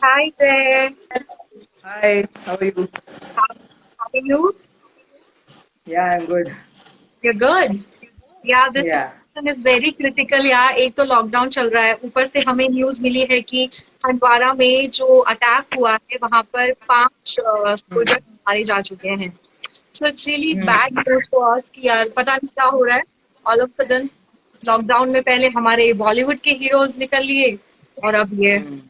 Hi there. Hi, how are you? How are you? Yeah, I'm good. You're good. Yeah, this Yeah. situation is very critical यार. एक तो lockdown चल रहा है, ऊपर से हमें न्यूज मिली है कि हंदवाड़ा में जो अटैक हुआ है वहां पर 5 सोल्जर मारे जा चुके हैं. So it's really hmm bad news for us कि यार पता नहीं क्या हो रहा है. All of a sudden lockdown में पहले हमारे बॉलीवुड के हीरोज निकल लिए और अब ये. हम्म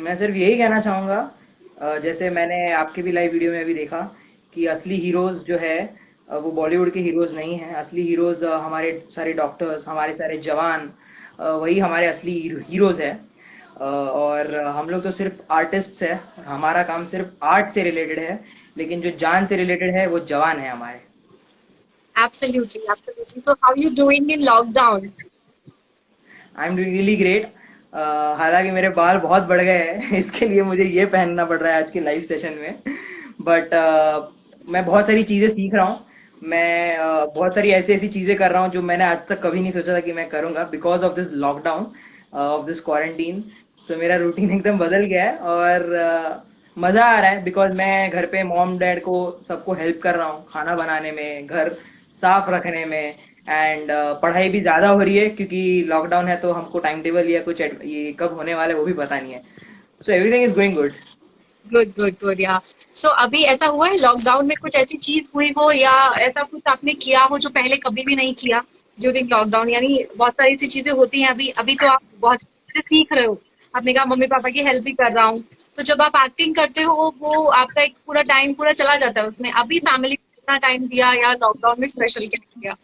मैं सिर्फ यही कहना चाहूँगा, जैसे मैंने आपके भी लाइव वीडियो में अभी देखा कि असली हीरोज जो है, वो बॉलीवुड के हीरोज नहीं हैं। असली हीरोज हमारे सारे डॉक्टर्स, हमारे सारे जवान, वही हमारे असली हीरोज है। और हम लोग तो सिर्फ आर्टिस्ट्स है, हमारा काम सिर्फ आर्ट से रिलेटेड है, लेकिन जो जान से रिलेटेड है वो जवान है हमारे। Absolutely, absolutely. So how you doing in lockdown? I am doing really great. हालांकि मेरे बाल बहुत बढ़ गए हैं इसके लिए मुझे ये पहनना पड़ रहा है आज के लाइव सेशन में। बट मैं बहुत सारी चीज़ें सीख रहा हूँ। मैं बहुत सारी ऐसी ऐसी चीज़ें कर रहा हूँ जो मैंने आज तक कभी नहीं सोचा था कि मैं करूँगा, because of this lockdown, of this quarantine. So मेरा रूटीन एकदम बदल गया है और मज़ा आ रहा है, बिकॉज मैं घर पे मॉम डैड को सबको हेल्प कर रहा हूँ खाना बनाने में, घर साफ रखने में। एंड पढ़ाई भी ज़्यादा हो रही है क्योंकि लॉकडाउन है, तो हमको टाइम टेबल या कुछ ये कब होने वाला है वो भी पता नहीं है। So everything is going good. Good good good या. सो अभी ऐसा हुआ है लॉकडाउन में कुछ ऐसी चीज हुई हो या ऐसा कुछ आपने किया हो जो पहले कभी भी नहीं किया ड्यूरिंग लॉकडाउन. यानी बहुत सारी ऐसी चीजें होती हैं. अभी अभी तो आप बहुत चीजें सीख रहे हो. आपने कहा मम्मी पापा की हेल्प भी कर रहा हूँ. तो जब आप एक्टिंग करते हो वो आपका एक पूरा टाइम पूरा चला जाता है उसमें. अभी फैमिली को कितना टाइम दिया या लॉकडाउन में स्पेशल क्या किया?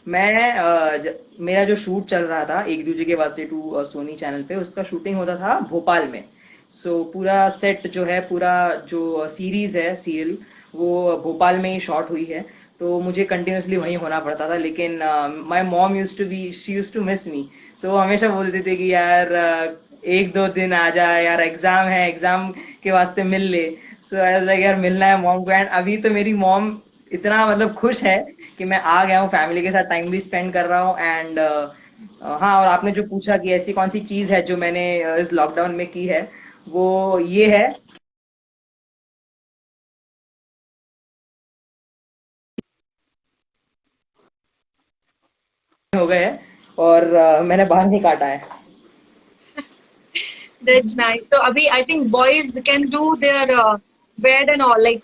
मैं मेरा जो शूट चल रहा था एक दूजे के वास्ते टू सोनी चैनल पे, उसका शूटिंग होता था भोपाल में। सो पूरा सेट जो है, पूरा जो सीरीज है, सीरियल, वो भोपाल में ही शॉट हुई है। तो मुझे कंटिन्यूसली वहीं होना पड़ता था, लेकिन my mom used to be she used to miss me. So वो हमेशा बोलते थे कि यार एक दो दिन आ जा यार, एग्जाम है, एग्जाम के वास्ते मिल ले। सो आई वाज लाइक यार मिलना है मॉम को। एंड अभी तो मेरी मॉम इतना मतलब खुश है कि मैं आ गया हूँ, फैमिली के साथ टाइम भी स्पेंड कर रहा हूँ। एंड हाँ, और आपने जो पूछा कि ऐसी कौन सी चीज है जो मैंने इस लॉकडाउन में की है, वो ये है, हो गए हैं और मैंने बाल नहीं काटा है। That's nice. तो अभी I think boys can do their bed and all like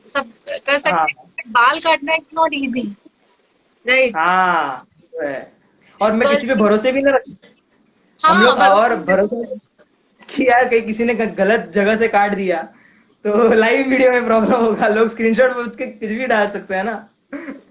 सब कर सकते हाँ हैं. बाल काटना इट्स नॉट इजी, राइट? हाँ, वो है। और मैं गर्ल. किसी पे भरोसे भी ना रख, हम हाँ, लोग और भरोसा नहीं भरोसे रखते. कि यार कहीं किसी ने गलत जगह से काट दिया तो लाइव वीडियो में प्रॉब्लम होगा, लोग स्क्रीनशॉट उसके कुछ भी डाल सकते हैं ना।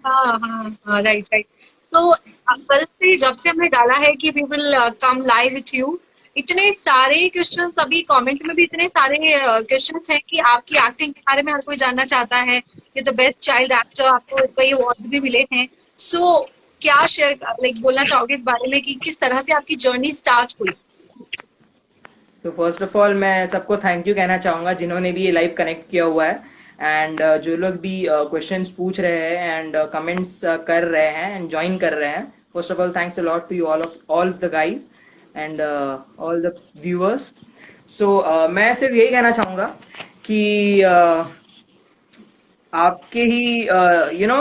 हाँ हाँ हाँ, राइट राइट. तो कल से जब से हमने डाला है कि we will come live with you, इतने सारे क्वेश्चंस, अभी कमेंट में भी इतने सारे क्वेश्चंस हैं कि आपकी एक्टिंग के बारे में हर कोई जानना चाहता है. ये द बेस्ट चाइल्ड एक्टर, आपको कई अवार्ड भी मिले हैं. सो क्या शेयर लाइक बोलना चाहोगे इस बारे में कि किस तरह से आपकी जर्नी स्टार्ट हुई? सो फर्स्ट ऑफ ऑल मैं सबको थैंक यू कहना चाहूँगा जिन्होंने भी ये लाइव कनेक्ट किया हुआ है। एंड जो लोग भी क्वेश्चंस पूछ रहे हैं एंड कमेंट्स कर रहे हैं एंड ज्वाइन कर रहे हैं, first of all thanks a lot to you all the guys and all the viewers. So मैं सिर्फ यही कहना चाहूँगा कि आपके ही यू नो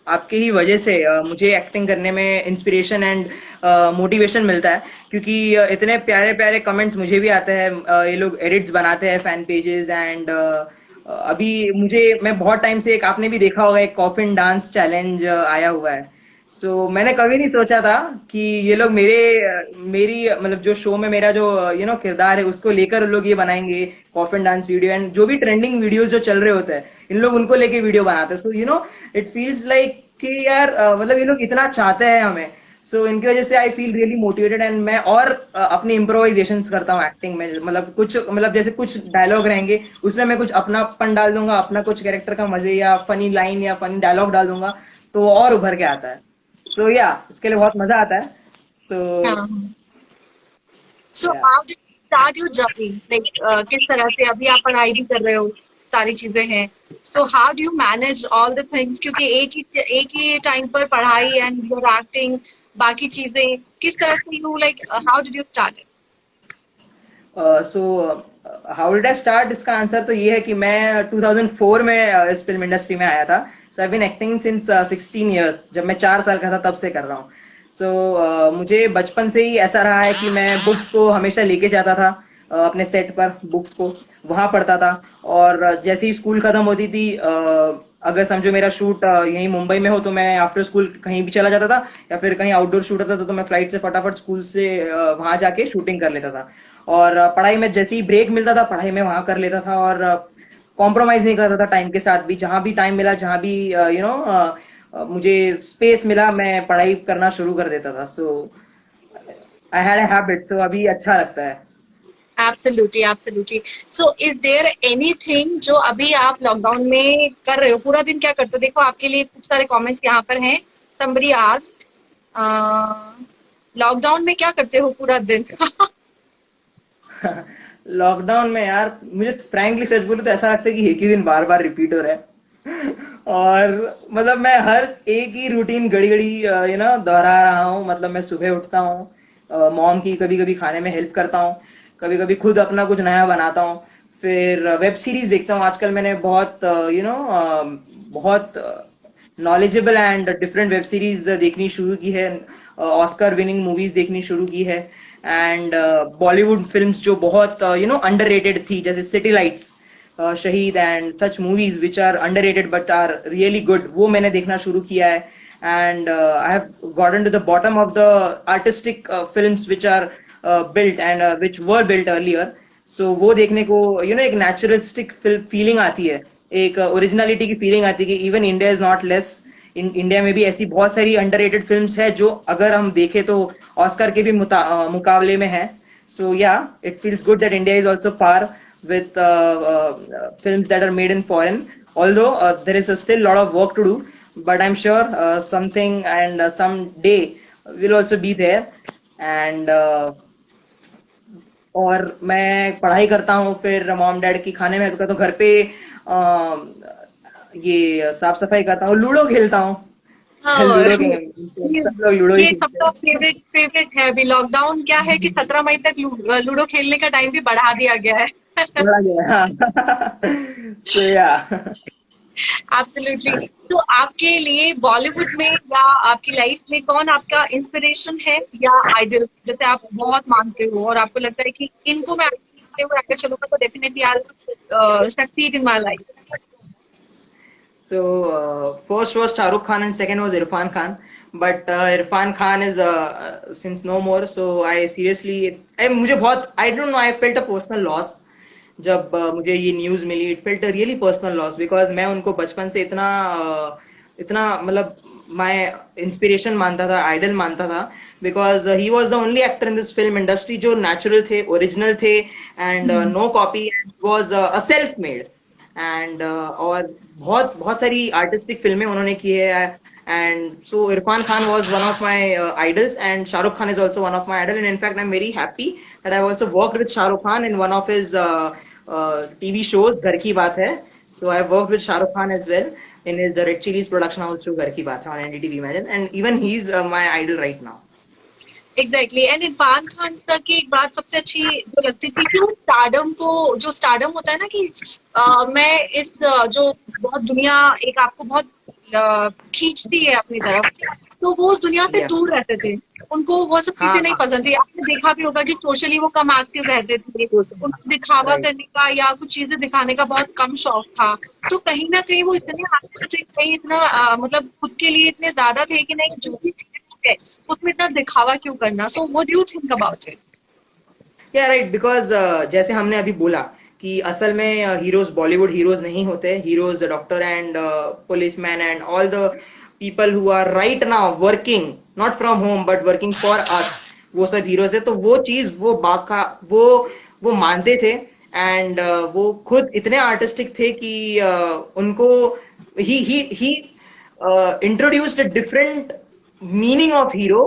आपके ही वजह से मुझे एक्टिंग करने में इंस्पिरेशन एंड मोटिवेशन मिलता है, क्योंकि इतने प्यारे प्यारे कमेंट्स मुझे भी आते हैं। ये लोग एडिट्स बनाते हैं फैन पेजेस एंड अभी मुझे, मैं बहुत टाइम से, एक आपने भी देखा होगा, एक कॉफिन डांस चैलेंज आया हुआ है। सो मैंने कभी नहीं सोचा था कि ये लोग मेरी मतलब जो शो में मेरा जो किरदार है उसको लेकर लोग ये बनाएंगे कॉफिन डांस वीडियो। एंड जो भी ट्रेंडिंग वीडियोस जो चल रहे होते हैं, इन लोग उनको लेके वीडियो बनाते हैं। सो इट फील्स लाइक कि यार मतलब ये लोग इतना चाहते हैं हमें। सो इनकी वजह से I feel really motivated. And मैं और अपनी इम्प्रोवाइजेशन करता हूँ एक्टिंग में, मतलब कुछ, मतलब जैसे कुछ डायलॉग रहेंगे उसमें मैं कुछ अपनापन डाल दूंगा, अपना कुछ कैरेक्टर का मजे या फनी लाइन या फनी डायलॉग डाल दूंगा, तो वो और उभर के आता है। सो या इसके लिए बहुत मजा आता है। सो हाँ. सो या how did you start your journey like किस तरह से? अभी आप पढ़ाई भी कर रहे हो, सारी चीजें हैं. So how do you manage all the things, क्योंकि एक ही टाइम पर पढ़ाई एंड योर एक्टिंग, बाकी चीजें किस तरह से you like how did you start? So how did I start, इसका आंसर तो ये है कि मैं 2004 में इस फिल्म इंडस्ट्री में आया था. So I been acting since 16 years. जब मैं 4 साल का था तब से कर रहा हूँ. सो मुझे बचपन से ही ऐसा रहा है कि मैं बुक्स को हमेशा लेके जाता था अपने सेट पर, बुक्स को वहां पढ़ता था. और जैसे ही स्कूल खत्म होती थी, अगर समझो मेरा शूट यहीं मुंबई में हो, तो मैं आफ्टर स्कूल कहीं भी चला जाता था, या फिर कहीं आउटडोर शूट होता था तो मैं फ्लाइट से फटाफट स्कूल से वहां जाके शूटिंग कर लेता था. और पढ़ाई में जैसे ही ब्रेक मिलता था, पढ़ाई में वहां कर लेता था. और कॉम्प्रोमाइज नहीं करता था टाइम के साथ भी. जहां भी टाइम मिला, जहां भी मुझे स्पेस मिला, मैं पढ़ाई करना शुरू कर देता था. So I had a habit. सो अभी अच्छा लगता है. Absolutely, absolutely. So is there anything जो अभी आप लॉकडाउन में कर रहे हो? पूरा दिन क्या करते हो? देखो आपके लिए खूब सारे कमेंट्स यहाँ पर हैं. somebody asked लॉकडाउन में क्या करते हो पूरा दिन? लॉकडाउन में यार, मुझे फ्रैंकली सच बोलूं तो ऐसा लगता है कि एक ही दिन बार बार रिपीट हो रहा है. और मतलब मैं हर एक ही रूटीन घड़ी घड़ी दोहरा रहा हूँ. मतलब मैं सुबह उठता हूँ, मॉम की कभी कभी खाने में हेल्प करता हूँ, कभी कभी खुद अपना कुछ नया बनाता हूँ, फिर वेब सीरीज देखता हूँ. आजकल मैंने बहुत बहुत knowledgeable and different web series देखनी शुरू की है. ऑस्कर विनिंग मूवीज देखनी शुरू की है. एंड बॉलीवुड फिल्म्स जो बहुत अंडररेटेड थी, जैसे City Lights, Shahid and such movies which are underrated but are really good, वो मैंने देखना शुरू किया है. And I have gotten to the bottom of the artistic films which are built and which were built earlier. So वो देखने को एक नेचुरलिस्टिक फीलिंग आती है, एक ओरिजिनलिटी की फीलिंग आती है कि even India is not less. India में भी ऐसी बहुत सारी अंडररेटेड फिल्म्स है जो अगर हम देखें तो ऑस्कर के भी मुकाबले में है. So yeah it feels good that India is also par with films that are made in foreign, although there is still a lot of work to do, but I'm sure something and some day will also be there. And और मैं पढ़ाई करता हूँ, फिर mom dad की खाने में help करता हूँ, घर पे ये साफ सफाई करता हूँ, लूडो खेलता हूँ. हाँ, लूडो ये सब लोग लूडो ही ये खेलते सबका हैं. फेवरेट फेवरेट है. अभी लॉकडाउन क्या है कि 17 मई तक लूडो खेलने का टाइम भी बढ़ा दिया गया है. बड़ा गया, हाँ. So yeah. एब्सोल्युटली. तो आपके लिए बॉलीवुड में या आपकी लाइफ में कौन आपका इंस्पिरेशन है या आइडल, जैसे आप बहुत मानते हो और आपको लगता है कि इनको मैं आगे चलूंगा तो definitely I succeed in my life? So first was Shah Rukh Khan and second was Irfan Khan. But Irfan Khan is since no more. So I seriously, मुझे बहुत, I don't know, I felt a personal loss जब मुझे ये news मिली. It felt a really personal loss because मैं उनको बचपन से इतना इतना मतलब माय इंस्पिरेशन मानता था, आइडल मानता था. Because he was the only actor in this film industry जो नेचुरल थे, ओरिजिनल थे, and no copy, was a self made. And और बहुत बहुत सारी आर्टिस्टिक फिल्में उन्होंने की है. And so Irfan Khan was one of my idols, and Shah Rukh Khan is also one of my idol. And in fact, I'm very happy that I've also worked with Shah Rukh Khan in one of his TV shows, Ghar Ki Baat Hai. So I've worked with Shah Rukh Khan as well in his Red Chillies production house show Ghar Ki Baat Hai on NDTV Imagine, and even he's my idol right now. Exactly. And Irfan Khan sir की एक बात सबसे अच्छी जो लगती थी कि वो स्टारडम को, जो स्टारडम होता है ना कि मैं इस जो बहुत दुनिया एक आपको बहुत खींचती है अपनी तरफ, तो वो उस दुनिया से Yeah. दूर रहते थे. उनको वो सब चीजें नहीं हाँ, पसंद थी. आपने देखा भी होगा कि सोशली वो कम एक्टिव रहते थे. उनको दिखावा right. करने का या कुछ चीजें दिखाने का बहुत कम शौक था. तो कहीं ना कहीं वो इतने एक्टिव थे, कहीं इतना मतलब खुद के लिए इतने ज्यादा थे कि नहीं, जो भी है उसमें इतना दिखावा क्यों करना. So what do you think about it? Yeah, right. Because जैसे हमने अभी बोला कि असल में हीरोज बॉलीवुड हीरोज नहीं होते. Heroes doctor and policeman and all the people who are right now working not from home but working for us, वो सब हीरोज है. तो वो चीज वो बाका वो मानते थे. एंड वो खुद इतने आर्टिस्टिक थे कि उनको ही introduced different meaning of hero.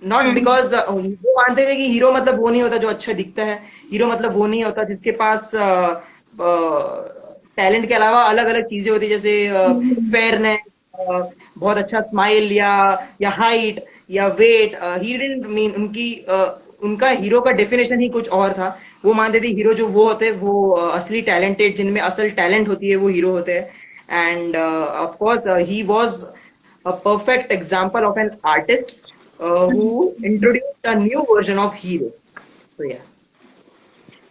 Not because वो मानते थे कि हीरो मतलब वो नहीं होता जो अच्छा दिखता है. हीरो मतलब वो नहीं होता जिसके पास टैलेंट के अलावा अलग अलग चीजें होती, जैसे फेयरनेस, बहुत अच्छा स्माइल, या हाइट, या वेट. ही डिडंट मीन उनकी उनका हीरो का डेफिनेशन ही कुछ और था। वो मानते थे हीरो जो वो होते हैं वो असली टैलेंटेड, जिनमें असल टैलेंट होती है, वो हीरो होते हैं। End of course he was a perfect example of an artist who introduced a new version of hero. So yeah.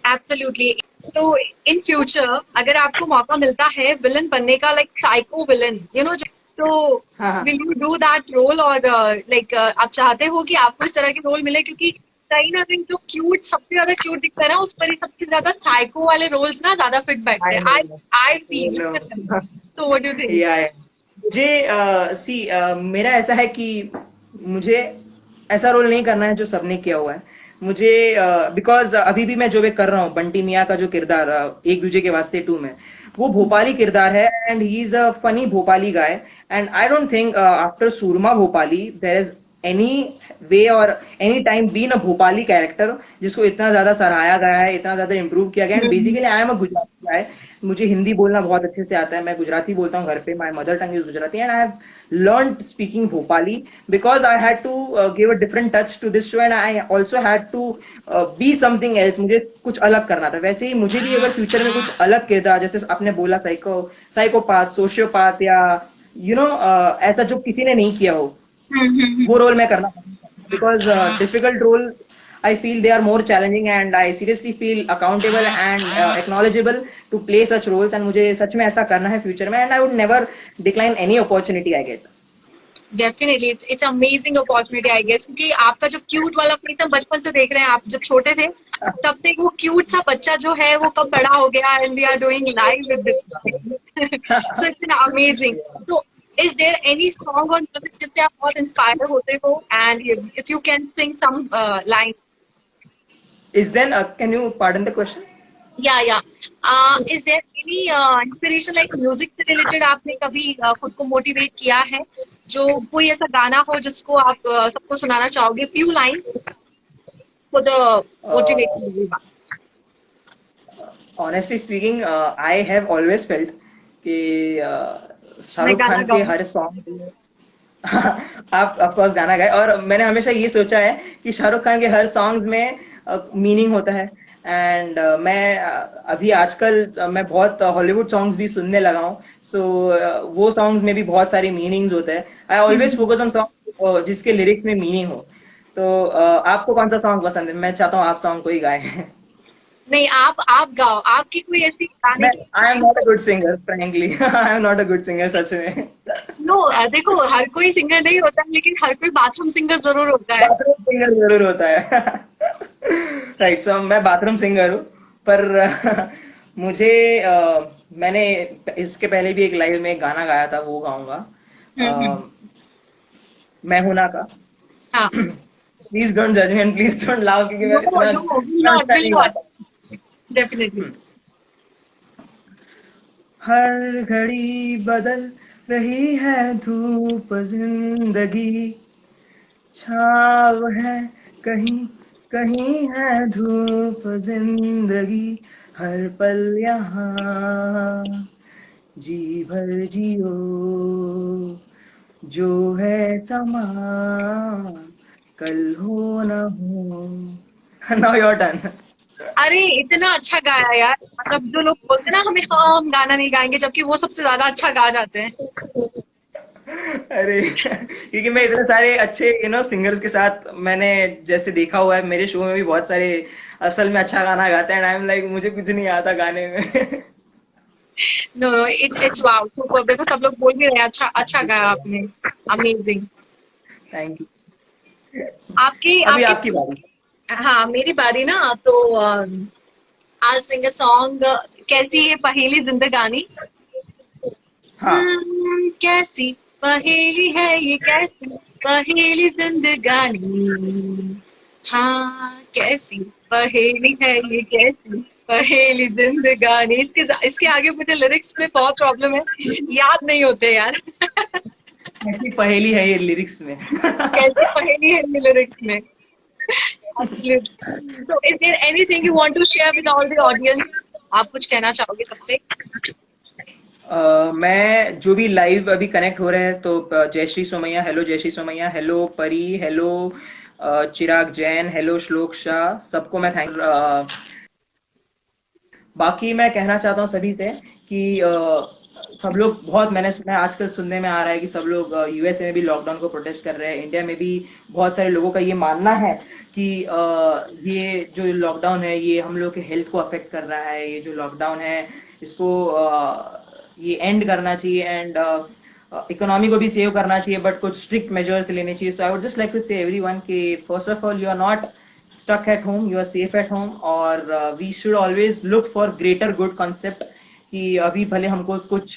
Absolutely. तो इन फ्यूचर अगर आपको मौका मिलता है विलन बनने का, लाइक साइको विलन, तो हाँ हाँ। Will you do that role, और लाइक आप चाहते हो कि आपको इस तरह के रोल मिले? क्योंकि कहीं ना कहीं जो क्यूट, सबसे ज्यादा क्यूट दिखता है ना, उस पर ही सबसे ज्यादा साइको वाले रोल्स ना ज्यादा फिट बैठते I हैं, आई know. I I feel. know. तो व्हाट डू यू थिंक? या मुझे मेरा ऐसा है कि मुझे ऐसा रोल नहीं करना है जो सबने किया हुआ है। मुझे बिकॉज अभी भी मैं जो भी कर रहा हूँ, बंटी मियाँ का जो किरदार एक दूजे के वास्ते 2 में, वो भोपाली किरदार है and he is a funny Bhopali guy. And I don't think after Soorma Bhopali there is any way और any time been a Bhopali character जिसको इतना ज्यादा सराहाया गया है, इतना ज्यादा इम्प्रूव किया गया। And basically I am a Gujarati guy, मुझे हिंदी बोलना बहुत अच्छे से आता है, मैं गुजराती बोलता हूँ घर पे, my mother tongue is Gujarati and I have learned speaking Bhopali because I had to give a different touch to this show and I also had to be something else. मुझे कुछ अलग करना था। वैसे ही मुझे भी अगर फ्यूचर में कुछ अलग किरदार, जैसे आपने बोला साइकोपाथ, सोशियोपाथ या ऐसा जो किसी ने नहीं किया हो, वो रोल मैं करना because difficult role I feel they are more challenging and I seriously feel accountable and acknowledgeable to play such roles and मुझे सच में ऐसा करना है फ्यूचर में and I would never decline any opportunity I get. Definitely it's amazing opportunity I guess, क्योंकि आपका जो cute वाला फेस हम बचपन से देख रहे हैं, आप जब छोटे थे तब से वो क्यूट सा बच्चा जो है वो कब बड़ा हो गया, and we are doing live with this, so it's amazing. तो इज देयर एनी सॉन्ग और म्यूजिक जिससे आप बहुत इंस्पायर होते हो, and if you can sing some line? Is then can you pardon the question? या is there any inspiration, like music से related आपने कभी खुद को मोटिवेट किया है? जो कोई ऐसा गाना हो जिसको आप सबको सुनाना चाहोगे, few line for the motivation? Honestly speaking, I have always felt कि मैं शाहरुख गाना खान के गाऊं? हर सॉन्ग आप ऑफ कोर्स गाना गाए और मैंने हमेशा ये सोचा है कि शाहरुख खान के हर सॉन्ग्स में मीनिंग होता है। एंड मैं अभी आजकल मैं बहुत हॉलीवुड सॉन्ग्स भी सुनने लगा हूँ। सो वो सॉन्ग्स में भी बहुत सारी मीनिंग्स होते हैं। I always focus on song जिसके लिरिक्स में मीनिंग हो। तो आपको कौन सा सॉन्ग पसंद है? मैं चाहता हूँ आप सॉन्ग को ही गाएं। नहीं, आप गाओ, आपकी कोई ऐसी गाने मैं की। I am not a good singer frankly. I am not a good singer सच में। नो, देखो हर कोई सिंगर नहीं होता, लेकिन हर कोई बाथरूम सिंगर जरूर होता है। बाथरूम सिंगर जरूर होता है। राइट, सो मैं बाथरूम सिंगर हूँ। पर मुझे मैंने इसके पहले भी एक लाइव में एक गाना गाया था, वो गाऊंगा। हम्म। मैं हूं ना का। हाँ। प्लीज डोंट जज मी एंड प्लीज डोंट लाव, क्योंकि मैं नो इतना नो, विल इतना नॉट, अच्छा विल नहीं नॉट, गाता। डेफिनेटली। हर घड़ी बदल रही है धूप जिंदगी, छाव है कहीं कहीं है धूप जिंदगी, हर पल यहाँ जी भर जियो, जो है समा कल हो न हो। Now your turn. अरे इतना अच्छा गाया यार, मतलब जो लोग बोलते हैं ना हमें, हाँ हम गाना नहीं गाएंगे, जबकि वो सबसे ज्यादा अच्छा गा जाते हैं। अरे क्योंकि मैं इतने सारे अच्छे सिंगर्स के साथ मैंने जैसे देखा हुआ है, मेरे शो में भी बहुत सारे असल में अच्छा गाना गाते हैं। आई एम लाइक मुझे कुछ नहीं आता गाने में। No no, it's wow, super. देखो सब लोग बोल भी रहे हैं अच्छा अच्छा गाया आपने, अमेजिंग। Thank you. आपकी अभी आपकी आपकी बारी। हाँ, मेरी बारी ना, तो आई सिंग अ सॉन्ग। कैसी है पहेली जिंदगानी? हाँ। कैसी पहेली है ये, कैसी पहेली जिंदगानी, हाँ कैसी पहेली है ये, कैसी पहेली जिंदगानी। इसके इसके आगे मुझे लिरिक्स में बहुत प्रॉब्लम है, याद नहीं होते यार। ऐसी पहेली है ये लिरिक्स में। कैसी पहेली है ये लिरिक्स में। So is there anything you want to share with all the audience? आप कुछ कहना चाहोगे सबसे? मैं जो भी लाइव अभी कनेक्ट हो रहे हैं, तो जय श्री सोमैया, हेलो जय श्री सोमैया, हेलो परी, हेलो चिराग जैन, हेलो श्लोक शाह, सबको मैं थैंक। बाकी मैं कहना चाहता हूँ सभी से कि सब लोग बहुत, मैंने सुना है आजकल सुनने में आ रहा है कि सब लोग यूएसए में भी लॉकडाउन को प्रोटेस्ट कर रहे हैं, इंडिया में भी बहुत सारे लोगों का ये मानना है कि ये जो लॉकडाउन है ये हम लोग के हेल्थ को अफेक्ट कर रहा है, ये जो लॉकडाउन है इसको ये एंड करना चाहिए एंड इकोनॉमी को भी सेव करना चाहिए, बट कुछ स्ट्रिक्ट मेजर्स लेने चाहिए। So I would just like to say everyone कि first of all you are not stuck at home, you are safe at home, और we should always look for greater good concept कि अभी भले हमको कुछ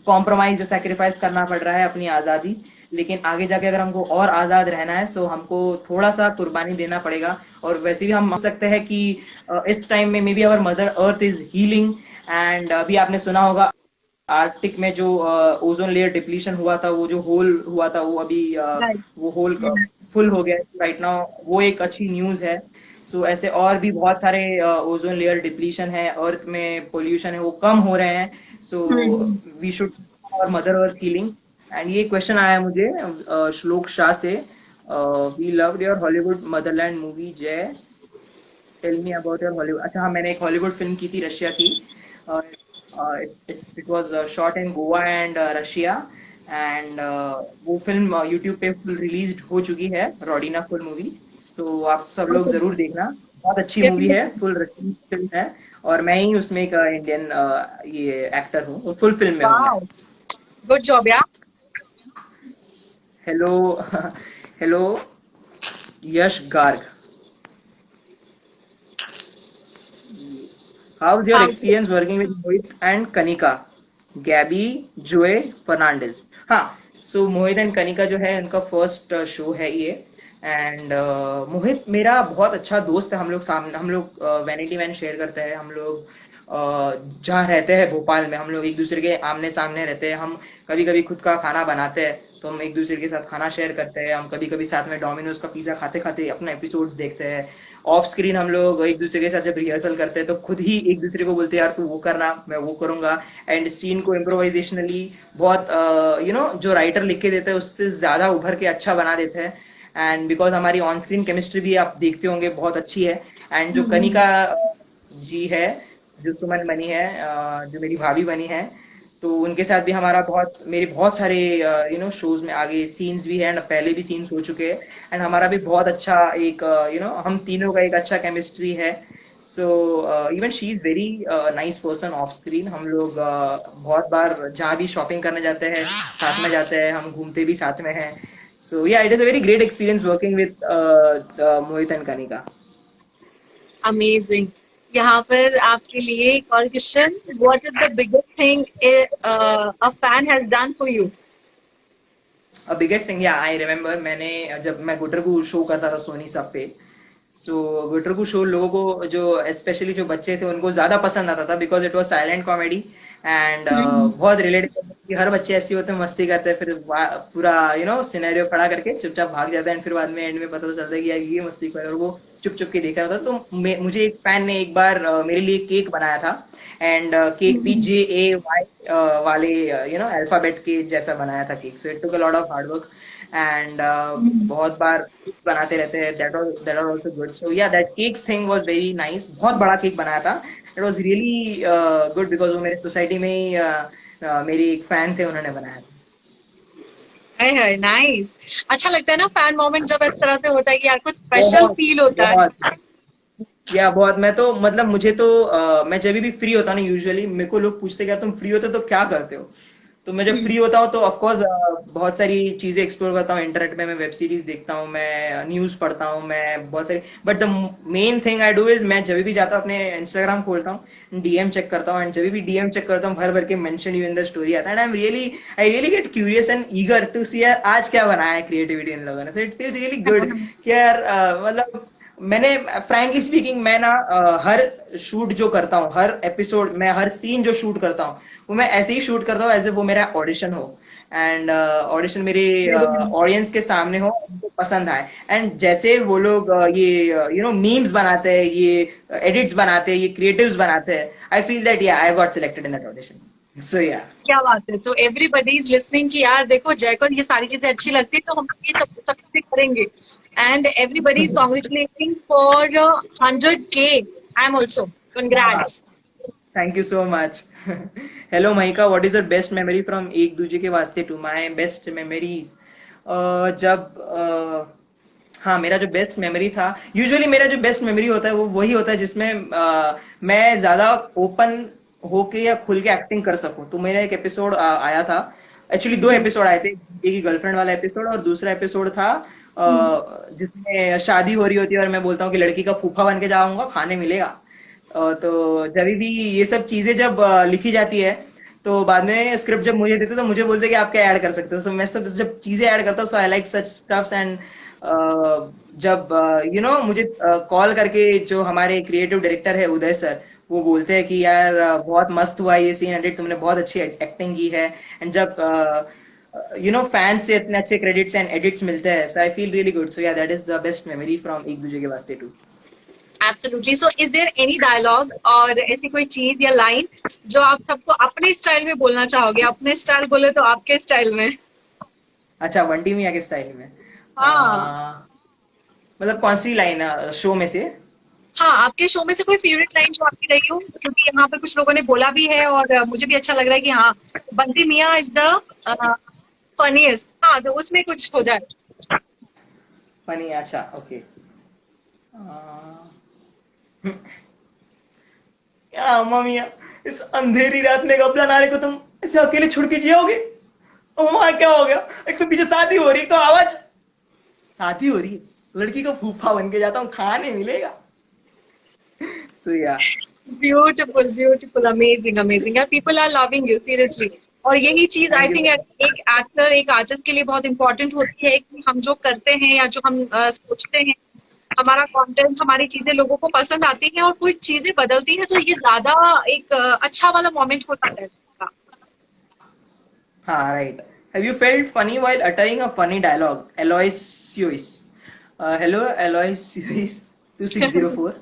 compromise या sacrifice करना पड़ रहा है अपनी आज़ादी, लेकिन आगे जाके अगर हमको और आज़ाद रहना है तो हमको थोड़ा सा कुर्बानी देना पड़ेगा। और वैसे भी हम मान सकते हैं कि इस टाइम में may be our mother earth is healing, and अभी आपने सुना होगा आर्कटिक में जो ओजोन लेयर डिप्लीशन हुआ था, वो जो होल हुआ था वो अभी राइट। वो होल फुल हो गया राइट नाउ, वो एक अच्छी न्यूज है। सो ऐसे और भी बहुत सारे ओजोन लेयर डिप्लीशन है, अर्थ में पोल्यूशन है वो कम हो रहे हैं। सो वी शुड और मदर अर्थ हीलिंग। एंड ये क्वेश्चन आया है मुझे श्लोक शाह से, we loved your Hollywood motherland movie Jai, tell me about your Hollywood. अच्छा हाँ, मैंने एक हॉलीवुड फिल्म की थी रशिया की, it was shot in Goa and Russia, and वो फिल्म यूट्यूब पे फुल रिलीज हो चुकी है, रोडिना फुल मूवी। सो आप सब लोग जरूर देखना, बहुत अच्छी मूवी है, फुल रशियन फिल्म है, और मैं ही उसमें एक इंडियन ये एक्टर हूँ, फुल फिल्म में हूँ मैं। वाओ, गुड जॉब यार। Hello hello Yash Garg, how's your how experience working with Mohit and Kanika? गैबी, जोए, फर्नांडिस। हाँ, सो मोहित एंड कनिका जो है उनका फर्स्ट शो है ये, एंड मोहित मेरा बहुत अच्छा दोस्त है। हम लोग सामने, हम लोग वैनिटी वैन शेयर करते हैं, हम लोग जहाँ रहते हैं भोपाल में, हम लोग एक दूसरे के आमने सामने रहते हैं। हम कभी कभी खुद का खाना बनाते हैं तो हम एक दूसरे के साथ खाना शेयर करते हैं, हम कभी कभी साथ में डोमिनोज का पिज्जा खाते खाते अपना एपिसोड्स देखते हैं। ऑफ स्क्रीन हम लोग एक दूसरे के साथ जब रिहर्सल करते हैं तो खुद ही एक दूसरे को बोलते हैं यार तू वो करना मैं वो करूंगा, एंड सीन को इम्प्रोवाइजेशनली बहुत जो राइटर लिख के देते हैं उससे ज्यादा उभर के अच्छा बना देते हैं। एंड बिकॉज हमारी ऑन स्क्रीन केमिस्ट्री भी आप देखते होंगे बहुत अच्छी है। एंड जो कनिका जी है, जो सुमन बनी है, जो मेरी भाभी बनी है, तो उनके साथ भी हमारा बहुत, मेरे बहुत सारे शोज में आगे सीन्स भी है एंड पहले भी सीन्स हो चुके हैं, एंड हमारा भी बहुत अच्छा एक हम तीनों का एक अच्छा केमिस्ट्री है। So even she is very nice person of screen. हम लोग बहुत बार जहाँ भी शॉपिंग करने जाते हैं साथ में जाते हैं, हम घूमते भी साथ में हैं। सो yeah it is a very great experience working with Mohit and Kanika. Amazing. यहाँ पर आपके लिए एक और question, what is the biggest thing a fan has done for you? Biggest thing, या आई रिमेम्बर, मैंने जब मैं गुटरगू शो करता था सोनी सब पे, सो गुटरगू शो लोगों को, जो स्पेशली जो बच्चे थे उनको ज्यादा पसंद आता था because it was silent comedy and बहुत रिलेटेड। हर बच्चे ऐसे होते हैं मस्ती करते हैं, फिर पूरा सिनेरियो खड़ा करके चुपचाप भाग जाता है, एंड फिर बाद में एंड में पता तो चलता है कि यार ये मस्ती कर, और वो चुप चुप के देख रहा था। तो मुझे एक फैन ने एक बार मेरे लिए केक बनाया था, एंड केक भी JAY वाले अल्फाबेट के जैसा बनाया था cake. So it took a lot of hard work, and बहुत बार बनाते रहते हैं, दैट आर आल्सो गुड। सो या that cake thing was very nice, बहुत बड़ा केक बनाया था, it was really good because वो मेरे सोसाइटी में ही मेरी एक फैन थे, उन्होंने बनाया था। है नाइस। अच्छा लगता है ना फैन मोमेंट जब इस तरह से होता है कि यार कुछ स्पेशल बहुत फील होता है। बहुत या बहुत, मैं तो मतलब मुझे तो मैं जब भी फ्री होता ना, यूजुअली मेरे को लोग पूछते क्या तुम फ्री होते हो तो क्या करते हो, तो मैं जब फ्री होता हूँ तो ऑफ कोर्स बहुत सारी चीजें एक्सप्लोर करता हूँ इंटरनेट में, मैं वेब सीरीज देखता हूँ, मैं न्यूज पढ़ता हूँ, मैं बहुत सारी, but the main thing I do is मैं जब भी जाता हूँ अपने इंस्टाग्राम खोलता हूँ, डीएम चेक करता हूँ, एंड जब भी डीएम चेक करता हूँ भर भर के mention you in the story आता है, and I really get curious and eager to see यार आज क्या बनाया है क्रिएटिविटी इन लोगों ने। So it feels really good कि यार मतलब मैंने फ्रैंकली स्पीकिंग, मैं ना हर शूट जो करता हूँ, हर एपिसोड में हर सीन जो शूट करता हूँ वो मैं ऐसे ही शूट करता हूँ एज ए वो मेरा ऑडिशन हो, एंड ऑडिशन मेरे ऑडियंस के सामने हो, उनको पसंद आए, एंड जैसे वो लोग ये मीम्स बनाते हैं, ये एडिट्स बनाते हैं, ये क्रिएटिव्स बनाते हैं, आई feel that yeah I got selected in that audition. So yeah क्या बात है। तो एवरीबडी इज लिसनिंग कि यार देखो जय को ये सारी चीजें अच्छी लगती है तो हम ये सब चीजें करेंगे। and everybody is congratulating for 100K. I am also. हाँ, Congrats. Thank you so much. Hello Mahika, what is your best memory from Ek Duje के वास्ते टू? माय बेस्ट मेमोरीज, जब हाँ, मेरा जो बेस्ट मेमोरी था, यूजुअली मेरा जो बेस्ट मेमोरी होता है वो वही होता है जिसमें मैं ज्यादा ओपन होके या खुल के एक्टिंग कर सकूं। तो मेरा एक एपिसोड आया था, एक्चुअली दो हम्म, एपिसोड आए थे। एक ही गर्लफ्रेंड वाला एपिसोड और दूसरा एपिसोड था हम्म, जिसमें शादी हो रही होती है और मैं बोलता हूँ कि लड़की का फूफा बन के जाऊंगा, खाने मिलेगा। तो जब भी ये सब चीजें जब लिखी जाती है तो बाद में स्क्रिप्ट जब मुझे देते तो मुझे बोलते कि आप क्या ऐड कर सकते हो। सो मैं सब जब चीजें ऐड करता हूँ, so I like such stuffs. And जब मुझे कॉल करके जो हमारे क्रिएटिव डायरेक्टर है उदय सर, वो बोलते हैं कि यार बहुत मस्त हुआ ये सीन एडिट, तुमने बहुत अच्छी एक्टिंग की है। एंड जब फैंस से इतने अच्छे क्रेडिट्स एंड एडिट्स मिलते हैं, सो आई फील रियली गुड। सो या that is the best memory from Ek Duje के वास्ते to. Absolutely. So, is there any dialogue और ऐसी कोई चीज या लाइन जो आप सबको अपने स्टाइल में बोलना चाहोगे? अपने स्टाइल बोले तो आपके स्टाइल में। अच्छा, वंटी मियाँ के स्टाइल में हाँ, मतलब कौन सी लाइन शो में से? हाँ, आपके शो में से कोई फेवरेट लाइन जो आपकी रही हो, क्योंकि यहाँ पर कुछ लोगों ने बोला भी है और मुझे भी अच्छा लग रहा है कि हाँ, बंटी मियाँ इज द फनीएस्ट। हाँ, तो उसमें कुछ हो जाए। फनी, अच्छा, ओके। क्या मम्मी, इस अंधेरी रात में गबला नारे को तुम ऐसे अकेले छोड़ के जियोगे? वहां क्या हो गया? एक तो पीछे शादी हो रही तो आवाज, शादी हो रही है, लड़की का फूफा बन के जाता हूँ, खाने मिलेगा। So yeah beautiful, beautiful, amazing, amazing यार, people are loving you seriously. और यही चीज आई थैंक यू। थिंक एक एक्टर, एक आर्टिस्ट के लिए बहुत इंपॉर्टेंट होती है कि हम जो करते हैं या जो हम सोचते हैं, हमारा कंटेंट, हमारी चीजें लोगों को पसंद आती हैं और कोई चीजें बदलती है तो ये ज्यादा एक अच्छा वाला मोमेंट होता है। हाँ, right. Have you felt funny while uttering a funny dialogue? Aloysius, hello Aloysius 2604।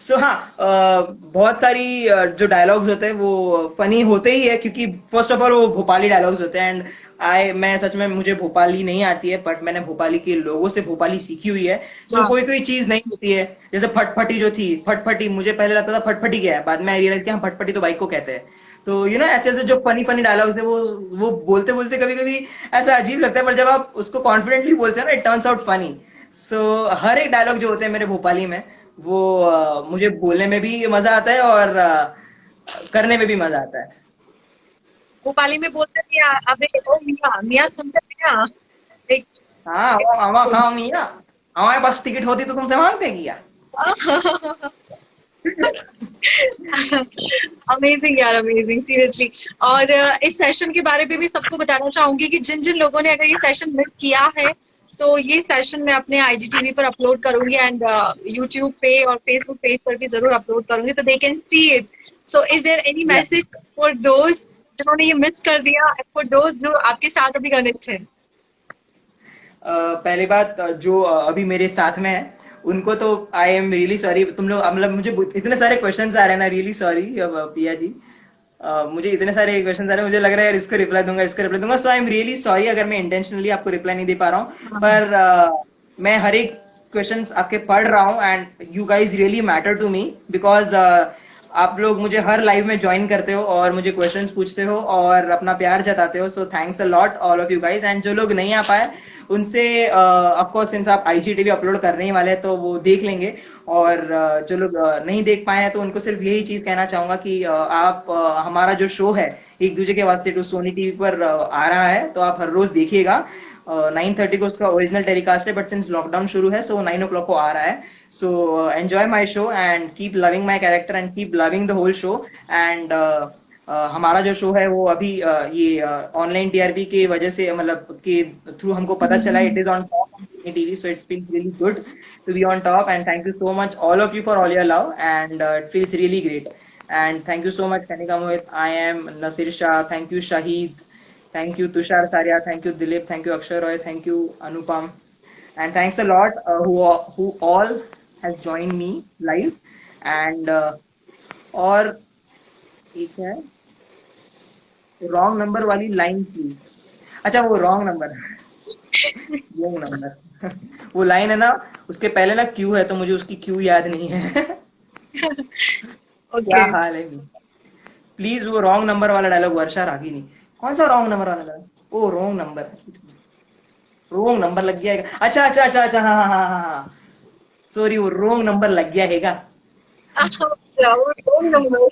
So हाँ, बहुत सारी जो डायलॉग्स होते हैं वो फनी होते ही है, क्योंकि फर्स्ट ऑफ ऑल वो भोपाली डायलॉग्स होते हैं। एंड मैं सच में, मुझे भोपाली नहीं आती है, बट मैंने भोपाली के लोगों से भोपाली सीखी हुई है। सो हाँ, कोई कोई चीज नहीं होती है, जैसे फटफटी जो थी, फटफटी मुझे पहले लगता था फटफटी क्या है, बाद में रियलाइज किया हाँ, फटफटी तो बाइक को कहते हैं। तो ऐसे ऐसे जो फनी फनी डायलॉग्स है वो बोलते बोलते कभी कभी ऐसा अजीब लगता है, पर जब आप उसको कॉन्फिडेंटली बोलते हैं ना, इट टर्न्स आउट फनी। सो हर एक डायलॉग जो होते हैं मेरे भोपाली में, वो मुझे बोलने में भी मजा आता है और करने में भी मजा आता है। भोपाली में बोलते हैं अबे ओ मियाँ, मियाँ सुनते मियाँ। एक हाँ, हवा हाँ मियाँ, हमारे पास टिकट होती तो तुमसे मांगते क्या? अमेजिंग यार, अमेजिंग सीरियसली। और इस सेशन के बारे में भी सबको बताना चाहूंगी कि जिन जिन लोगों ने अगर ये सेशन मिस किया है, तो ये सेशन मैं अपने आईजीटीवी पर अपलोड करूंगी एंड यूट्यूब पे और फेसबुक पेज पर भी जरूर अपलोड करूंगी, तो they can see it. So is there any yeah message for those जिन्होंने ये मिस कर दिया, फॉर दोज जो आपके साथ अभी कनेक्ट है? पहली बात, जो अभी मेरे साथ में है उनको तो आई एम रियली सॉरी। तुम लोग मतलब मुझे इतने सारे क्वेश्चंस आ रहे हैं ना, रियली सॉरी पिया जी। मुझे इतने सारे क्वेश्चंस आ रहे हैं, मुझे लग रहा है यार इसको रिप्लाई दूंगा, इसको रिप्लाई दूंगा। सो आई एम रियली सॉरी अगर मैं इंटेंशनली आपको रिप्लाई नहीं दे पा रहा हूँ, पर मैं हर एक क्वेश्चंस आपके पढ़ रहा हूँ। And you guys really matter to me, because आप लोग मुझे हर लाइव में ज्वाइन करते हो और मुझे क्वेश्चंस पूछते हो और अपना प्यार जताते हो। So thanks a lot all of you guys. And जो लोग नहीं आ पाए उनसे ऑफ कोर्स, सिंस आप आईजीटीवी अपलोड करने ही वाले हैं तो वो देख लेंगे। और जो लोग नहीं देख पाए हैं तो उनको सिर्फ यही चीज कहना चाहूंगा कि आप हमारा जो शो है एक दूजे के वास्ते टू सोनी टीवी पर आ रहा है, तो आप हर रोज देखिएगा। 9:30 को उसका ओरिजिनल टेलीकास्ट है, बट सिंस लॉकडाउन शुरू है सो 9 o'clock को आ रहा है। So enjoy my show and keep loving my character and keep loving the whole show. And हमारा जो शो है वो अभी ये ऑनलाइन टीआरपी के वजह से, मतलब के थ्रू हमको पता चला, it is on top TV, so it feels really good to be on top. And thank you so much all of you for all your love and it feels really great. And thank you so much Kanika Mohit, I am Naseer Shah, thank you Shahid, thank you Tushar Saria, thank you Dilip, thank you Akshay Roy, thank you Anupam, and thanks a lot who all has joined me live. And और एक है wrong number वाली line थी, अच्छा वो wrong number, wrong number वो line है ना, उसके पहले ना क्यू है, तो मुझे उसकी क्यू याद नहीं है। क्या ओके। हाल है। प्लीज वो रॉन्ग नंबर वाला डायलॉग वर्षा रागिनी, कौन सा रॉन्ग नंबर वाला डायलॉग, ओ रॉन्ग नंबर, रॉन्ग नंबर लग गया है, अच्छा अच्छा अच्छा अच्छा, हाँ हाँ हाँ हाँ हाँ, सॉरी वो रॉन्ग नंबर लग गया हैगा। Roll number.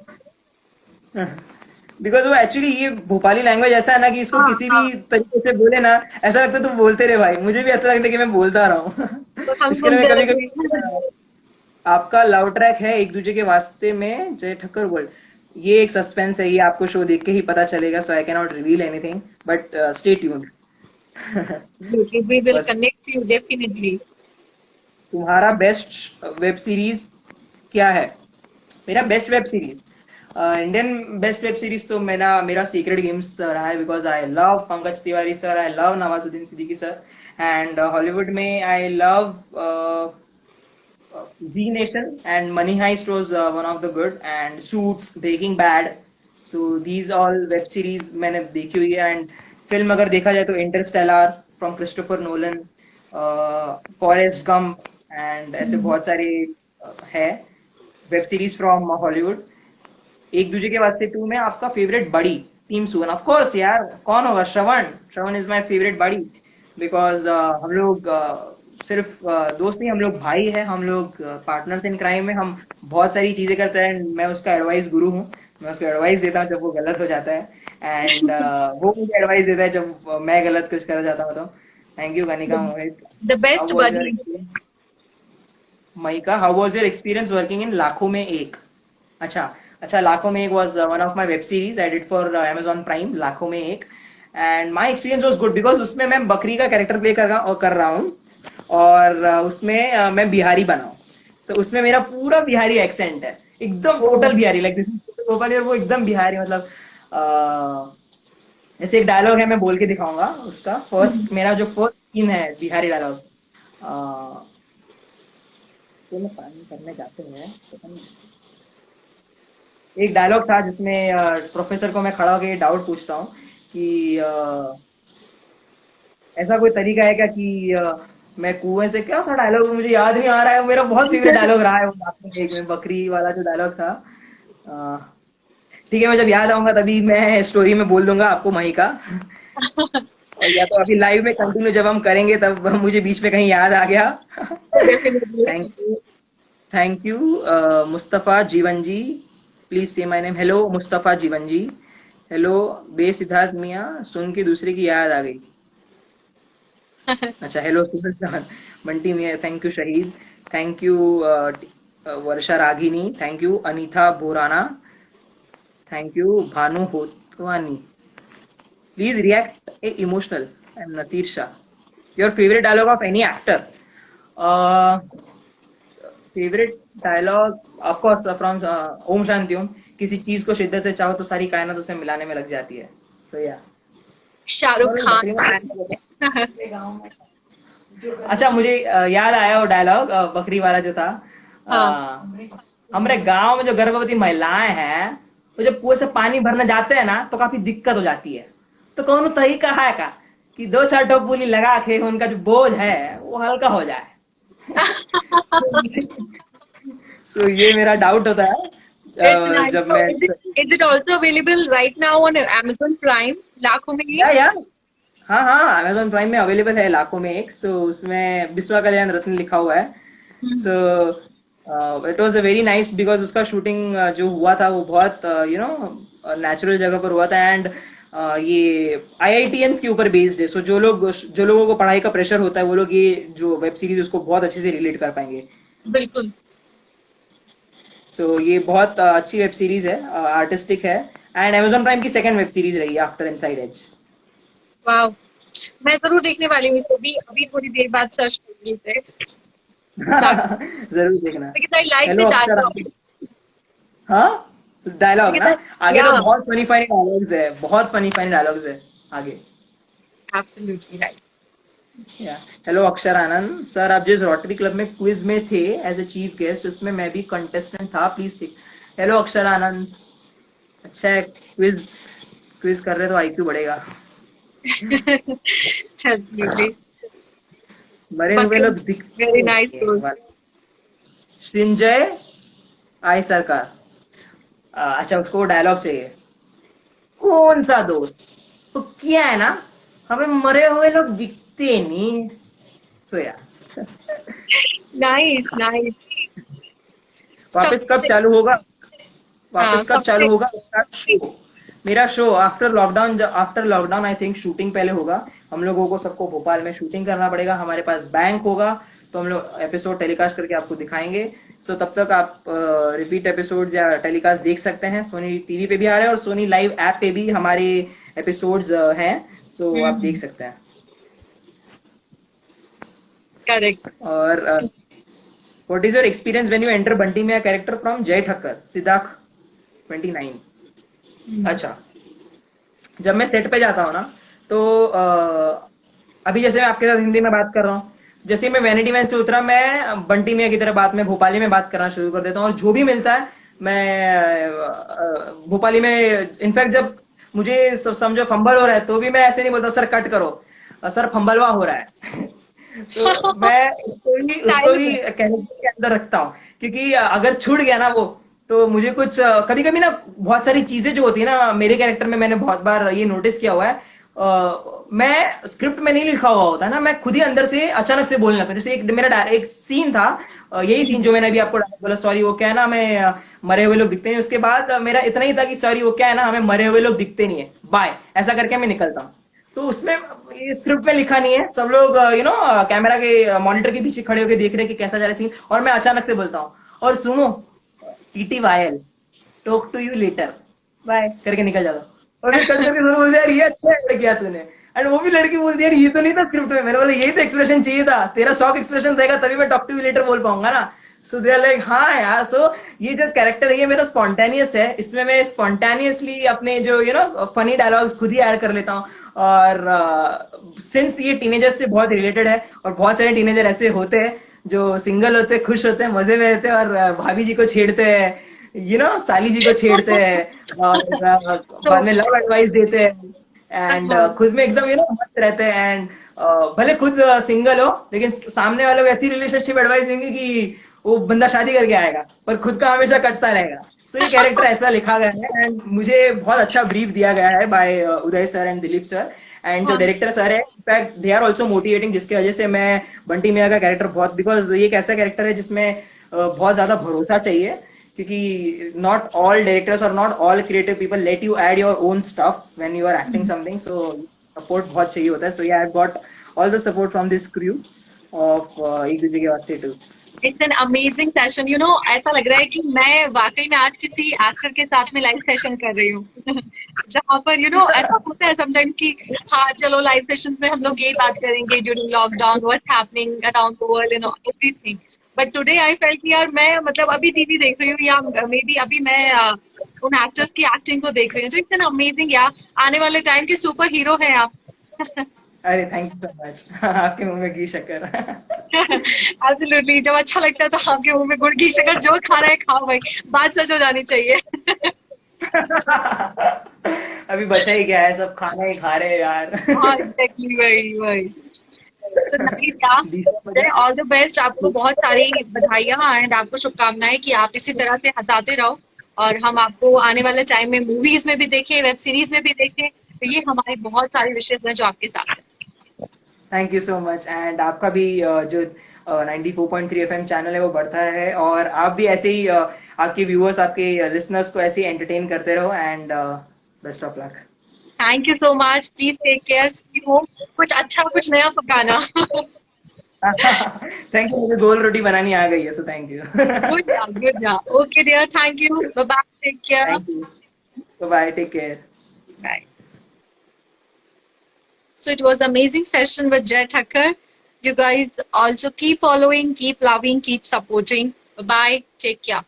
बिकॉज वो एक्चुअली ये भोपाली लैंग्वेज ऐसा है ना कि इसको हाँ किसी भी हाँ। तरीके से बोले ना, ऐसा लगता है तुम बोलते रहे भाई, मुझे भी ऐसा लगता है कि मैं बोलता रहा हूँ। तो हम इसके लिए मैं सुनते कभी कभी रहे। आपका लव ट्रैक है एक दूसरे के वास्ते में जय ठक्कर वर्ल्ड, ये एक सस्पेंस है, ये आपको शो देख के ही पता चलेगा, so I can not reveal anything, but stay tuned. We will बस, कनेक्ट यू डेफिनेटली। तुम्हारा बेस्ट वेब सीरीज क्या है? मेरा best web series, Indian best web series तो मेरा सीक्रेट गेम्स रहा है, because I love Pankaj Tiwari sir, I love Nawazuddin Siddiqui sir, and Hollywood में I love Z Nation and Money Heist was one of the good, and Suits, Breaking Bad. So these all web series मैंने देखी हुई है, and film अगर देखा जाए तो Interstellar from Christopher Nolan, Forrest Gump, and ऐसे बहुत सारे है वेब सीरीज फ्रॉम हॉलीवुड। एक दूसरे के वास्ते टू में आपका फेवरेट बड़ी टीम सुवन, ऑफ कोर्स यार, कौन होगा, श्रवण, श्रवण इज माय फेवरेट बड़ी, बिकॉज हम लोग सिर्फ दोस्त नहीं, हम लोग भाई है, हम लोग पार्टनर्स इन क्राइम में, हम बहुत सारी चीजें करते हैं, and मैं उसका एडवाइस गुरु हूँ, मैं उसको एडवाइस देता हूँ जब वो गलत हो जाता है, एंड वो मुझे एडवाइस देता है जब मैं गलत कुछ कर जाता हूँ तो। Thank you Kanika Mohit. The how best was your buddy. Experience? Maika, how was your experience working in Laakhon Mein Ek? अच्छा, अच्छा, Laakhon Mein Ek was one of my web series I did for Amazon prime, Laakhon Mein Ek, and my experience was good because उसमें मैं बकरी का character play कर रहा हूँ, और उसमें मैं बिहारी बना हूँ, so उसमें मेरा पूरा बिहारी एक्सेंट है, एकदम total Bihari, like this Bhopali, और वो एकदम बिहारी, मतलब जैसे एक डायलॉग है, मैं बोल के दिखाऊंगा उसका, फर्स्ट मेरा जो फर्स्ट सीन है बिहारी डायलॉग, तो मैं पानी करने जाते हैं, एक डायलॉग था जिसमें प्रोफेसर को मैं खड़ा होकर डाउट पूछता हूँ कि ऐसा कोई तरीका है क्या कि मैं कुएं से, क्या था डायलॉग, मुझे याद नहीं आ रहा है, मेरा बहुत फेवरेट डायलॉग रहा है वो, आपने एक में बकरी वाला जो डायलॉग था। अ, ठीक है, मैं जब याद आऊंगा तभी मैं स्टोरी में बोल दूंगा आपको वहीं का, और या तो अभी लाइव में कंटिन्यू जब हम करेंगे तब मुझे बीच में कहीं याद आ गया। Definitely. Thank you, thank you Mustafa जीवन जी, प्लीज से माय नेम, हेलो मुस्तफ़ा जीवन जी, हेलो बे सिद्धार्थ मियाँ, सुन के दूसरे की याद आ गई, अच्छा, hello Suraj Khan, Bunty Miyan, thank you Shahid, thank you Varsha Ragini, thank you Anita Borana, thank you Bhanu Hotwani, please react a emotional, I am Naseer Shah, your favourite dialogue of any actor? Favourite dialogue of course from Om Shanti Om, किसी चीज को शिद्दत से चाहो तो सारी कायनात उसे मिलाने में लग जाती है, सो या, शाहरुख खान बकरी में फैन। अच्छा, मुझे याद आया वो डायलॉग बकरी वाला जो था, हाँ। हमारे गांव में जो गर्भवती महिलाएं हैं, तो जब कुएं से पानी भरने जाते हैं ना तो काफी दिक्कत हो जाती है, तो कौन तरीका है का कि दो चार टोपूली लगा के उनका जो बोझ है वो हल्का हो जाए। सो ये मेरा डाउट होता है It's nice. जब So मैं, is it also available right now on Amazon Prime? लाखों में एक। या हाँ हाँ, अमेजोन प्राइम में अवेलेबल है लाखों में एक, सो उसमें बिस्वा कल्याण रत्न लिखा हुआ है, so it was a very nice, because उसका शूटिंग जो हुआ था वो बहुत नेचुरल जगह पर हुआ था, एंड ये आईआईटीएंस के ऊपर बेस्ड है, सो जो लोगों को पढ़ाई का प्रेशर होता है वो लोग ये जो वेब सीरीज उसको बहुत अच्छे से रिलेट कर पाएंगे, बिल्कुल। सो ये बहुत अच्छी वेब सीरीज है, आर्टिस्टिक है, एंड अमेजोन प्राइम की सेकंड वेब सीरीज रही है आफ्टर इनसाइड एज। वाह। मैं जरूर देखने वाली हूँ इसको भी, अभी थोड़ी देर बाद सर्च करूंगी इसे। जरूर देखना। Because I like the hello अक्षर, डायलॉग। हाँ, डायलॉग बिकॉज ना, आगे या तो बहुत फनी फनी डायलॉग्स है, बहुत फनी फनी डायलॉग्स है आगे। Absolutely right. या, हेलो अक्षर आनंद सर, आप जिस रोटरी क्लब में क्विज में थे एज ए चीफ गेस्ट, उसमें मैं भी कंटेस्टेंट था, प्लीज टेक। हेलो अक्षर आनंद, अच्छा है, क्विज क्विज कर रहे तो आईक्यू बढ़ेगा। एब्सोल्युटली। मरे हुए लोग दिखते वेरी नाइस नहीं है। संजय आई सरकार। अच्छा, उसको वो डायलॉग चाहिए, कौन सा दोस्त, तो क्या है ना, हमें मरे हुए लोग दिखते नहीं। सो या नाइस नाइस। वापस कब सबसे चालू होगा, हाँ वापस कब चालू सबसे होगा उसका शो, मेरा show after lockdown I think shooting पहले होगा। हम लोगों को सबको भोपाल में शूटिंग करना पड़ेगा, हमारे पास बैंक होगा, तो हम लोग एपिसोड टेलीकास्ट करके आपको दिखाएंगे। सो तब तक आप रिपीट एपिसोड या टेलीकास्ट देख सकते हैं। सोनी टीवी पे भी आ रहे हैं और सोनी लाइव ऐप पे भी हमारे एपिसोड्स हैं, सो आप देख सकते हैं। करेक्ट। और what is your experience when you enter Bunty में कैरेक्टर फ्रॉम जय ठक्कर, सिद्धार्थ 29। अच्छा, जब मैं सेट पे जाता हूँ ना, तो अभी जैसे मैं आपके साथ हिंदी में बात कर रहा हूँ, जैसे ही मैं वैनिटी वैन से उतरा, मैं बंटी मियाँ की तरह बात में भोपाली में बात करना शुरू कर देता हूँ, और जो भी मिलता है मैं भोपाली में। इनफैक्ट जब मुझे समझो फंबल हो रहा है, तो भी मैं ऐसे नहीं बोलता सर कट करो, सर फंबलवा हो रहा है। तो मैं उसको भी कैरेक्टर के अंदर रखता हूँ, क्योंकि अगर छूट गया ना वो, तो मुझे कुछ कभी कभी ना बहुत सारी चीजें जो होती है ना मेरे कैरेक्टर में, मैंने बहुत बार ये नोटिस किया हुआ है, मैं स्क्रिप्ट में नहीं लिखा हुआ होता है ना, मैं खुद ही अंदर से अचानक से बोलने लगता हूँ। जैसे एक सीन था, यही सीन जो मैंने अभी आपको बोला, सॉरी वो क्या है ना, हमें मरे हुए लोग दिखते हैं, उसके बाद मेरा इतना ही था कि सॉरी वो क्या है ना, हमें मरे हुए लोग दिखते नहीं है, बाय, ऐसा करके मैं निकलता हूँ। तो उसमें ये स्क्रिप्ट में लिखा नहीं है, सब लोग कैमरा के मॉनिटर के पीछे खड़े होकर देख रहे हैं कि कैसा जा रहा है सीन, और मैं अचानक से बोलता हूँ, और सुनो टीटी वायल, talk to you later, bye करके निकल जाता हूँ। और फिर कल करके सब बोलते यार ये अच्छा है किया तूने, एंड वो भी लड़की बोलती है यार ये तो नहीं था स्क्रिप्ट में, मैंने बोला यही तो एक्सप्रेशन चाहिए था, तेरा शॉक एक्सप्रेशन रहेगा तभी मैं टॉक टू यू लेटर बोल पाऊंगा ना। सो दे आर लाइक हाँ यार, सो ये जो कैरेक्टर है ये मेरा स्पॉन्टेनियस है, इसमें मैं स्पॉन्टेनियसली अपने जो फनी डायलॉग्स खुद ही ऐड कर लेता हूँ। और सिंस ये टीनेजर से बहुत रिलेटेड है, और बहुत सारे टीनेजर ऐसे होते हैं जो सिंगल होते हैं, खुश होते हैं, मजे में रहते हैं, और भाभी जी को छेड़ते हैं, साली जी को छेड़ते हैं, और बाद में लव एडवाइस देते हैं, एंड खुद में एकदम मस्त रहते हैं, एंड भले खुद सिंगल हो, लेकिन सामने वालों को ऐसी रिलेशनशिप एडवाइस देंगे कि वो बंदा शादी करके आएगा, पर खुद का हमेशा कटता रहेगा। तो ये कैरेक्टर ऐसा लिखा गया है, एंड मुझे बहुत अच्छा ब्रीफ दिया गया है by Uday sir and Dilip sir, and जो डायरेक्टर सर है, in fact they are also motivating, जिसकी वजह से मैं बंटी मियाँ का कैरेक्टर बहुत, बिकॉज ये एक ऐसा कैरेक्टर है जिसमें बहुत ज्यादा भरोसा चाहिए, क्योंकि नॉट ऑल डायरेक्टर्स और not all creative people let you add your own stuff when you are acting something, so support बहुत चाहिए होता है। So yeah I got all the support from this crew of एक दूसरे के वास्ते too. It's an amazing session, ऐसा लग रहा है कि मैं वाकई में आज किसी एक्टर के साथ में लाइव सेशन कर रही हूँ। जहाँ पर ऐसा होता है समटाइम कि हाँ चलो लाइव सेशन में हम लोग यही बात करेंगे during lockdown, what's happening around the world, everything. But today I felt कि यार मैं मतलब अभी टीवी देख रही हूँ, या मे बी अभी मैं उन एक्टर्स की एक्टिंग को देख रही हूँ, तो इट्स एन अमेजिंग यार, आने वाले टाइम के सुपर हीरो है आप। अरे थैंक यू सो मच। आपके मुंह में घी शक्कर। एब्सोल्युटली, जब अच्छा लगता है तो आपके मुंह में गुड़ की शक्कर, जो खाना है खाओ भाई, बात सच हो जानी चाहिए। अभी बचा ही क्या है, सब खाना ही खा रहे हैं यार। हाँ एग्जैक्टली, वही वही। तो नाइस, ऑल द बेस्ट, आपको बहुत सारी बधाइयाँ एंड आपको शुभकामनाएं कि आप इसी तरह से हंसाते रहो, और हम आपको आने वाले टाइम में मूवीज में भी देखें, वेब सीरीज में भी देखें, तो ये हमारी बहुत सारी विशेष हैं जो आपके साथ है। Thank you so much, and आपका भी जो 94.3 FM चैनल है वो बढ़ता है, और आप भी ऐसे ही आपके व्यूअर्स, आपके लिसनर्स को ऐसे ही एंटरटेन करते रहो, and best of luck. Thank you so much, please take care, कुछ अच्छा कुछ नया पकाना। थैंक यू, मुझे गोल रोटी बनानी आ गई है, so thank you. Good yeah okay dear, thank you, bye bye, take care, thank you, bye, take care, bye. So it was amazing session with Jay Thakkar. You guys also keep following, keep loving, keep supporting. Bye bye. Take care.